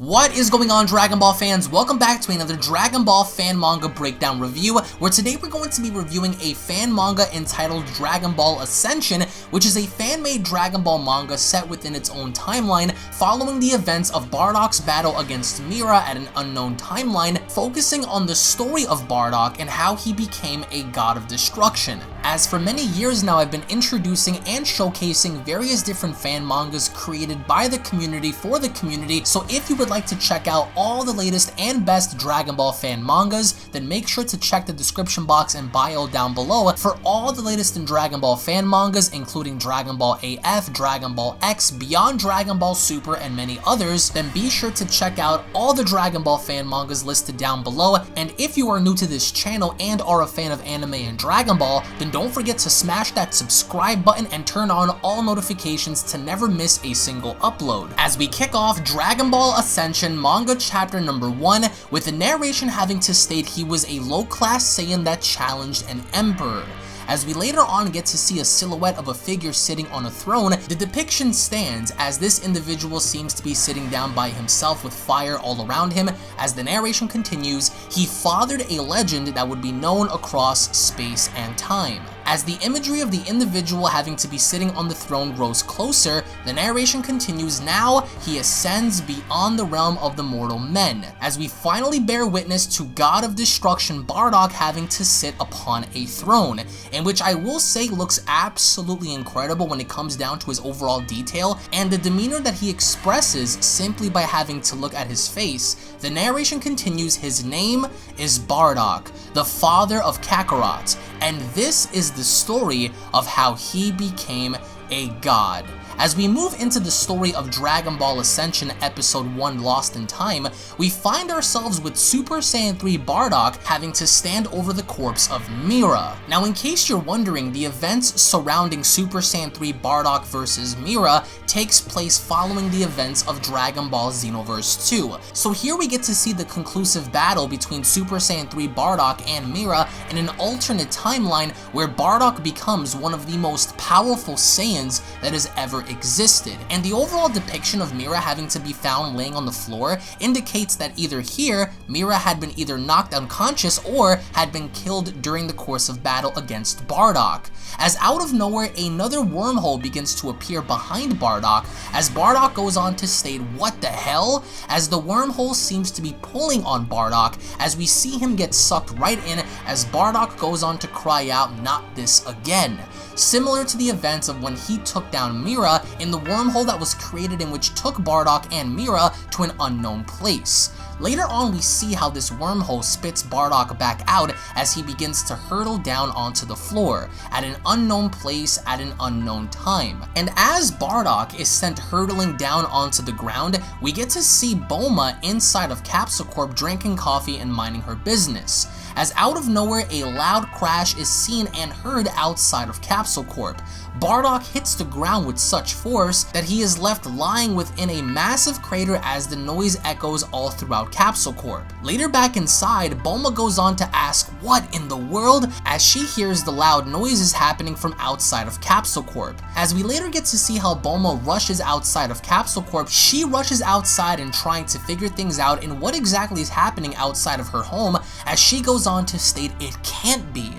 What is going on, Dragon Ball fans? Welcome back to another Dragon Ball fan manga breakdown review, where today we're going to be reviewing a fan manga entitled Dragon Ball Ascension, which is a fan-made Dragon Ball manga set within its own timeline, following the events of Bardock's battle against Mira at an unknown timeline, focusing on the story of Bardock and how he became a god of destruction. As for many years now, I've been introducing and showcasing various different fan mangas created by the community for the community, so if you would like to check out all the latest and best Dragon Ball fan mangas, then make sure to check the description box and bio down below for all the latest in Dragon Ball fan mangas, including Dragon Ball AF, Dragon Ball X, Beyond Dragon Ball Super, and many others. Then be sure to check out all the Dragon Ball fan mangas listed down below, and if you are new to this channel and are a fan of anime and Dragon Ball, then don't forget to smash that subscribe button and turn on all notifications to never miss a single upload. As we kick off Dragon Ball Ascension manga chapter number 1, with the narration having to state he was a low-class Saiyan that challenged an emperor. As we later on get to see a silhouette of a figure sitting on a throne, the depiction stands as this individual seems to be sitting down by himself with fire all around him. As the narration continues, he fathered a legend that would be known across space and time. As the imagery of the individual having to be sitting on the throne grows closer, the narration continues. Now he ascends beyond the realm of the mortal men, as we finally bear witness to God of Destruction Bardock having to sit upon a throne, in which I will say looks absolutely incredible when it comes down to his overall detail and the demeanor that he expresses simply by having to look at his face. The narration continues. His name is Bardock, the father of Kakarot, and this is the story of how he became a god. As we move into the story of Dragon Ball Ascension Episode 1 Lost in Time, we find ourselves with Super Saiyan 3 Bardock having to stand over the corpse of Mira. Now, in case you're wondering, the events surrounding Super Saiyan 3 Bardock versus Mira takes place following the events of Dragon Ball Xenoverse 2. So here we get to see the conclusive battle between Super Saiyan 3 Bardock and Mira in an alternate timeline where Bardock becomes one of the most powerful Saiyans that has ever existed, and the overall depiction of Mira having to be found laying on the floor indicates that either here Mira had been either knocked unconscious or had been killed during the course of battle against Bardock. As out of nowhere, another wormhole begins to appear behind Bardock, as Bardock goes on to state, "What the hell?" as the wormhole seems to be pulling on Bardock, as we see him get sucked right in as Bardock goes on to cry out, "Not this again," similar to the events of when he took down Mira in the wormhole that was created in which took Bardock and Mira to an unknown place. Later on, we see how this wormhole spits Bardock back out as he begins to hurtle down onto the floor at an unknown place at an unknown time. And as Bardock is sent hurtling down onto the ground, we get to see Bulma inside of Capsule Corp drinking coffee and minding her business, as out of nowhere a loud crash is seen and heard outside of Capsule Corp. Bardock hits the ground with such force that he is left lying within a massive crater as the noise echoes all throughout Capsule Corp. Later back inside, Bulma goes on to ask, "What in the world?" as she hears the loud noises happening from outside of Capsule Corp. As we later get to see how Bulma rushes outside of Capsule Corp, she rushes outside and trying to figure things out in what exactly is happening outside of her home, as she goes on to state it can't be.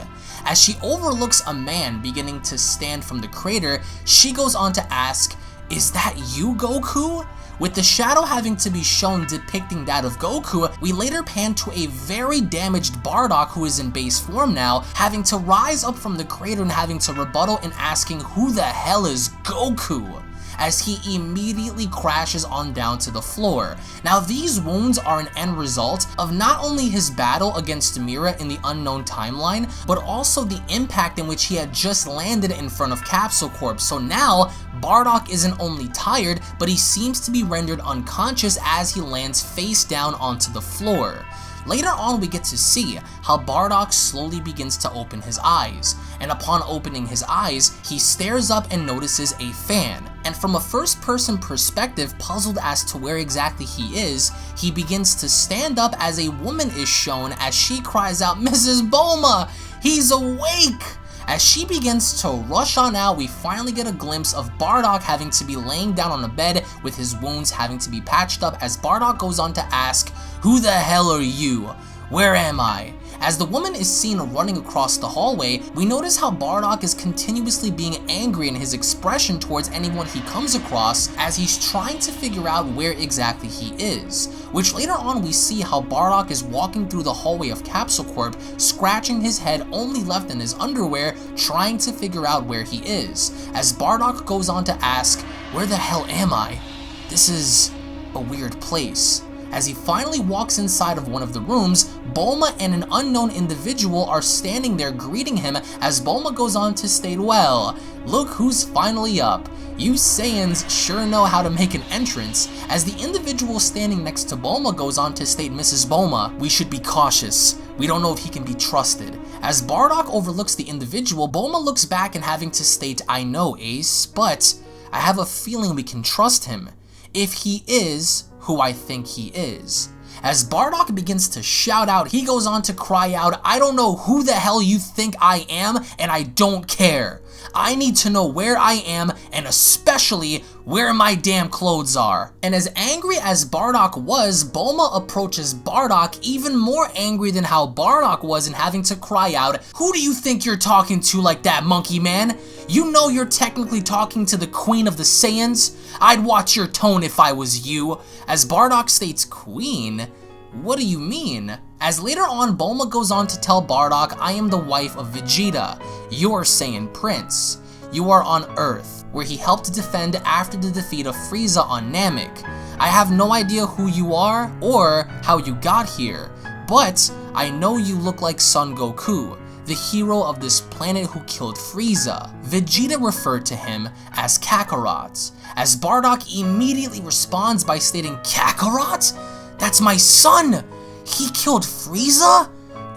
As she overlooks a man beginning to stand from the crater, she goes on to ask, "Is that you, Goku?" With the shadow having to be shown depicting that of Goku, we later pan to a very damaged Bardock who is in base form now, having to rise up from the crater and having to rebuttal and asking, "Who the hell is Goku?" as he immediately crashes on down to the floor. Now, these wounds are an end result of not only his battle against Mira in the unknown timeline, but also the impact in which he had just landed in front of Capsule Corp. So now, Bardock isn't only tired, but he seems to be rendered unconscious as he lands face down onto the floor. Later on, we get to see how Bardock slowly begins to open his eyes, and upon opening his eyes, he stares up and notices a fan, and from a first-person perspective, puzzled as to where exactly he is, he begins to stand up as a woman is shown as she cries out, "Mrs. Bulma, he's awake!" As she begins to rush on out, we finally get a glimpse of Bardock having to be laying down on a bed with his wounds having to be patched up, as Bardock goes on to ask, "Who the hell are you? Where am I?" As the woman is seen running across the hallway, we notice how Bardock is continuously being angry in his expression towards anyone he comes across, as he's trying to figure out where exactly he is. Which later on we see how Bardock is walking through the hallway of Capsule Corp, scratching his head only left in his underwear, trying to figure out where he is. As Bardock goes on to ask, "Where the hell am I? This is a weird place." As he finally walks inside of one of the rooms, Bulma and an unknown individual are standing there greeting him, as Bulma goes on to state, "Well, look who's finally up. You Saiyans sure know how to make an entrance." As the individual standing next to Bulma goes on to state, "Mrs. Bulma, we should be cautious. We don't know if he can be trusted." As Bardock overlooks the individual, Bulma looks back and having to state, "I know, Ace, but I have a feeling we can trust him. If he is who I think he is." As Bardock begins to shout out, he goes on to cry out, "I don't know who the hell you think I am, and I don't care. I need to know where I am, and especially where my damn clothes are." And as angry as Bardock was, Bulma approaches Bardock even more angry than how Bardock was, and having to cry out, "Who do you think you're talking to like that, monkey man? You know you're technically talking to the Queen of the Saiyans. I'd watch your tone if I was you." As Bardock states, "Queen? What do you mean?" As later on, Bulma goes on to tell Bardock, "I am the wife of Vegeta, your Saiyan prince. You are on Earth, where he helped defend after the defeat of Frieza on Namek. I have no idea who you are or how you got here, but I know you look like Son Goku, the hero of this planet who killed Frieza." Vegeta referred to him as Kakarot, as Bardock immediately responds by stating, "Kakarot? That's my son! He killed Frieza?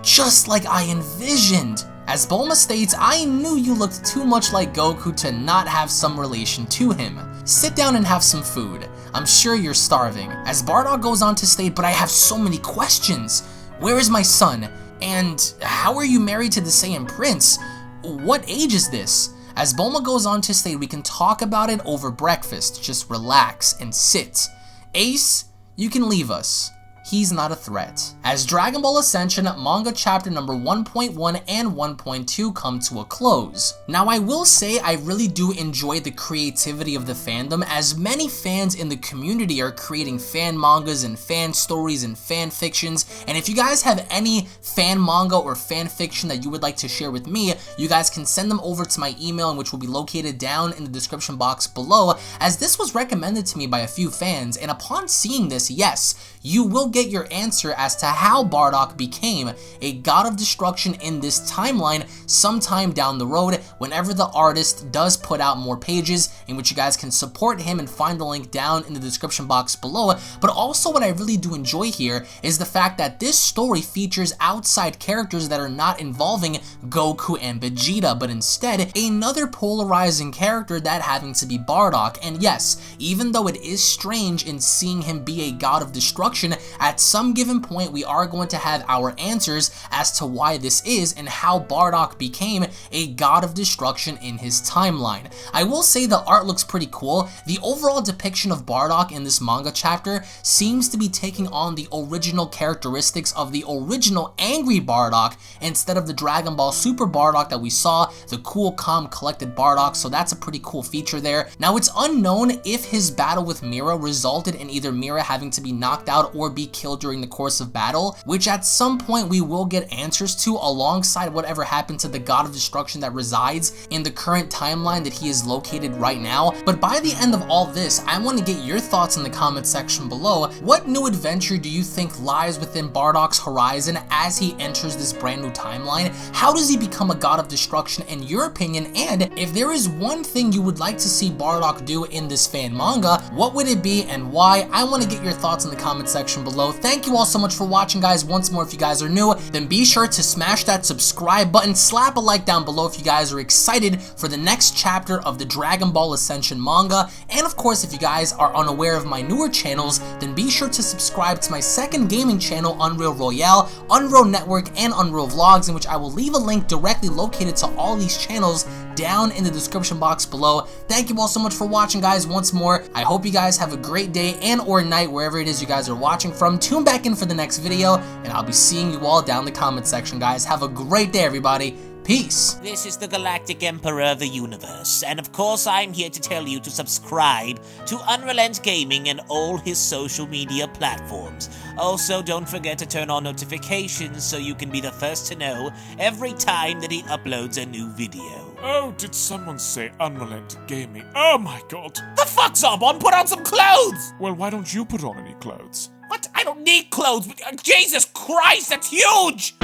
Just like I envisioned." As Bulma states, "I knew you looked too much like Goku to not have some relation to him. Sit down and have some food. I'm sure you're starving." As Bardock goes on to state, "But I have so many questions. Where is my son? And how are you married to the Saiyan Prince? What age is this?" As Bulma goes on to state, "We can talk about it over breakfast. Just relax and sit. Ace, you can leave us. He's not a threat." As Dragon Ball Ascension manga chapter number 1.1 and 1.2 come to a close. Now I will say I really do enjoy the creativity of the fandom, as many fans in the community are creating fan mangas and fan stories and fan fictions, and if you guys have any fan manga or fan fiction that you would like to share with me, you guys can send them over to my email, which will be located down in the description box below, as this was recommended to me by a few fans, and upon seeing this, yes, you will get your answer as to how Bardock became a god of destruction in this timeline sometime down the road, whenever the artist does put out more pages, in which you guys can support him and find the link down in the description box below. But also what I really do enjoy here is the fact that this story features outside characters that are not involving Goku and Vegeta, but instead another polarizing character, that having to be Bardock. And yes, even though it is strange in seeing him be a god of destruction, at some given point we are going to have our answers as to why this is and how Bardock became a god of destruction in his timeline. I will say the art looks pretty cool. The overall depiction of Bardock in this manga chapter seems to be taking on the original characteristics of the original angry Bardock instead of the Dragon Ball Super Bardock that we saw, the cool, calm, collected Bardock, so that's a pretty cool feature there. Now it's unknown if his battle with Mira resulted in either Mira having to be knocked out or be killed during the course of battle, which at some point we will get answers to alongside whatever happened to the god of destruction that resides in the current timeline that he is located right now. But by the end of all this, I want to get your thoughts in the comment section below. What new adventure do you think lies within Bardock's horizon as he enters this brand new timeline? How does he become a god of destruction in your opinion? And if there is one thing you would like to see Bardock do in this fan manga, what would it be and why? I want to get your thoughts in the comment section below. below. Thank you all so much for watching, guys. Once more, if you guys are new, then be sure to smash that subscribe button, slap a like down below if you guys are excited for the next chapter of the Dragon Ball Ascension manga. And of course, if you guys are unaware of my newer channels, then be sure to subscribe to my second gaming channel, Unreal Royale, Unreal Network, and Unreal Vlogs, in which I will leave a link directly located to all these channels down in the description box below. Thank you all so much for watching, guys. Once more, I hope you guys have a great day and or night wherever it is you guys are watching from. Tune back in for the next video, and I'll be seeing you all down in the comment section, guys. Have a great day, everybody. Peace. This is the Galactic Emperor of the Universe, and of course I'm here to tell you to subscribe to UnrealEntGaming and all his social media platforms. Also, don't forget to turn on notifications so you can be the first to know every time that he uploads a new video. Oh, did someone say UnrealEntGaming? Oh my god! The fuck's up? On, put on some clothes! Well, why don't you put on any clothes? What? I don't need clothes. Jesus Christ, that's huge!